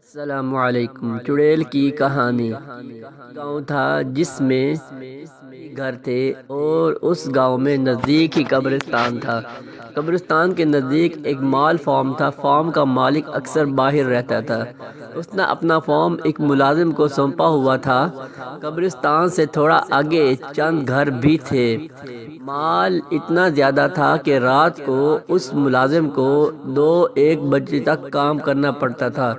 السلام علیکم۔ چڑیل کی کہانی۔ گاؤں تھا جس میں گھر تھے اور اس گاؤں میں نزدیک ہی قبرستان تھا۔ قبرستان کے نزدیک ایک مال فارم تھا۔ فارم کا مالک اکثر باہر رہتا تھا۔ اس نے اپنا فارم ایک ملازم کو سونپا ہوا تھا۔ قبرستان سے تھوڑا آگے چند گھر بھی تھے۔ مال اتنا زیادہ تھا کہ رات کو اس ملازم کو 2-1 بجے تک کام کرنا پڑتا تھا۔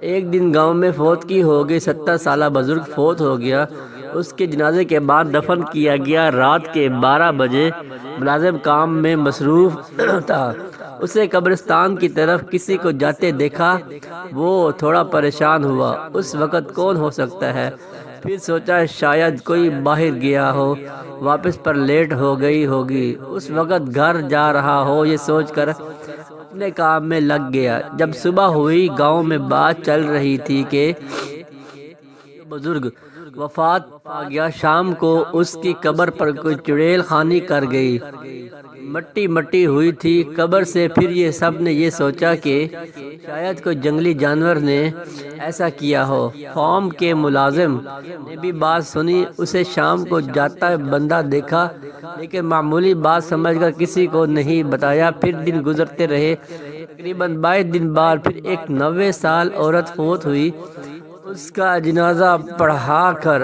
ایک دن گاؤں میں فوتگی ہو گئی۔ 70 سالہ بزرگ فوت ہو گیا۔ اس کے جنازے کے بعد دفن کیا گیا۔ رات کے 12 بجے ملازم کام میں مصروف تھا۔ اسے قبرستان کی طرف کسی کو جاتے دیکھا۔ وہ تھوڑا پریشان ہوا۔ اس وقت کون ہو سکتا ہے؟ پھر سوچا شاید کوئی باہر گیا ہو، واپس پر لیٹ ہو گئی ہوگی، اس وقت گھر جا رہا ہو۔ یہ سوچ کر اپنے کام میں لگ گیا۔ جب صبح ہوئی گاؤں میں بات چل رہی تھی کہ بزرگ وفات پا گیا۔ شام کو اس کی قبر پر کوئی چڑیل خانی کر گئی۔ مٹی مٹی ہوئی تھی قبر سے۔ پھر یہ سب نے یہ سوچا کہ شاید کوئی جنگلی جانور نے ایسا کیا ہو۔ فارم کے ملازم نے بھی بات سنی۔ اسے شام کو جاتا بندہ دیکھا، لیکن معمولی بات سمجھ کر کسی کو نہیں بتایا۔ پھر دن گزرتے رہے۔ تقریباً 22 دن بعد پھر ایک 90 سال عورت فوت ہوئی۔ اس کا جنازہ پڑھا کر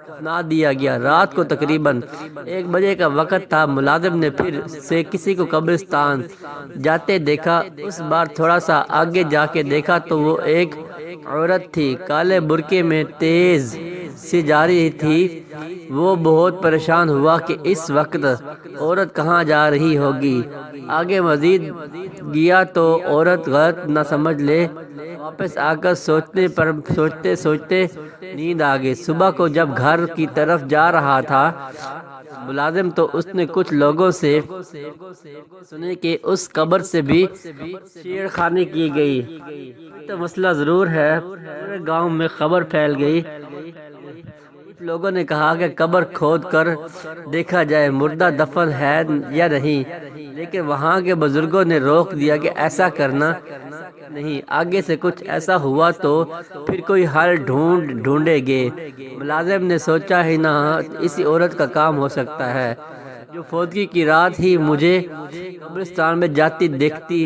دفنا دیا گیا۔ رات کو تقریباً 1 بجے کا وقت تھا۔ ملازم نے پھر سے کسی کو قبرستان جاتے دیکھا۔ اس بار تھوڑا سا آگے جا کے دیکھا تو وہ ایک عورت تھی، کالے برقعے میں تیز سے جا رہی تھی۔ وہ بہت پریشان ہوا کہ اس وقت عورت کہاں جا رہی ہوگی۔ آگے مزید گیا تو عورت غلط نہ سمجھ لے۔ واپس آ کر سوچتے سوچتے نیند آ گئی۔ صبح کو جب گھر کی طرف جا رہا تھا ملازم تو اس نے کچھ لوگوں سے سنے کہ اس قبر سے بھی چھیڑ خانی کی گئی۔ تو مسئلہ ضرور ہے۔ پورے گاؤں میں خبر پھیل گئی۔ کچھ لوگوں نے کہا کہ قبر کھود کر دیکھا جائے مردہ دفن ہے یا نہیں، لیکن وہاں کے بزرگوں نے روک دیا کہ ایسا کرنا نہیں۔ آگے سے کچھ ایسا ہوا تو پھر کوئی حل ڈھونڈے گے۔ ملازم نے سوچا ہی نہ اسی عورت کا کام ہو سکتا ہے جو فوتگی کی رات ہی مجھے قبرستان میں جاتی دیکھتی۔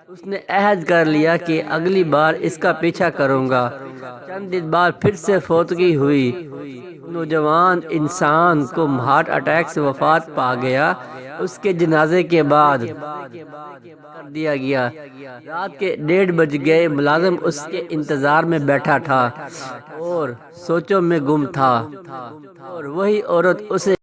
اس نے عہد کر لیا کہ اگلی بار اس کا پیچھا کروں گا۔ چند دن بعد پھر سے فوتگی ہوئی۔ نوجوان انسان کو ہارٹ اٹیک سے وفات پا گیا۔ اس کے جنازے کے بعد کر دیا گیا۔ رات کے 1:30 بج گئے۔ ملازم اس کے انتظار میں بیٹھا تھا اور سوچوں میں گم تھا، اور وہی عورت اسے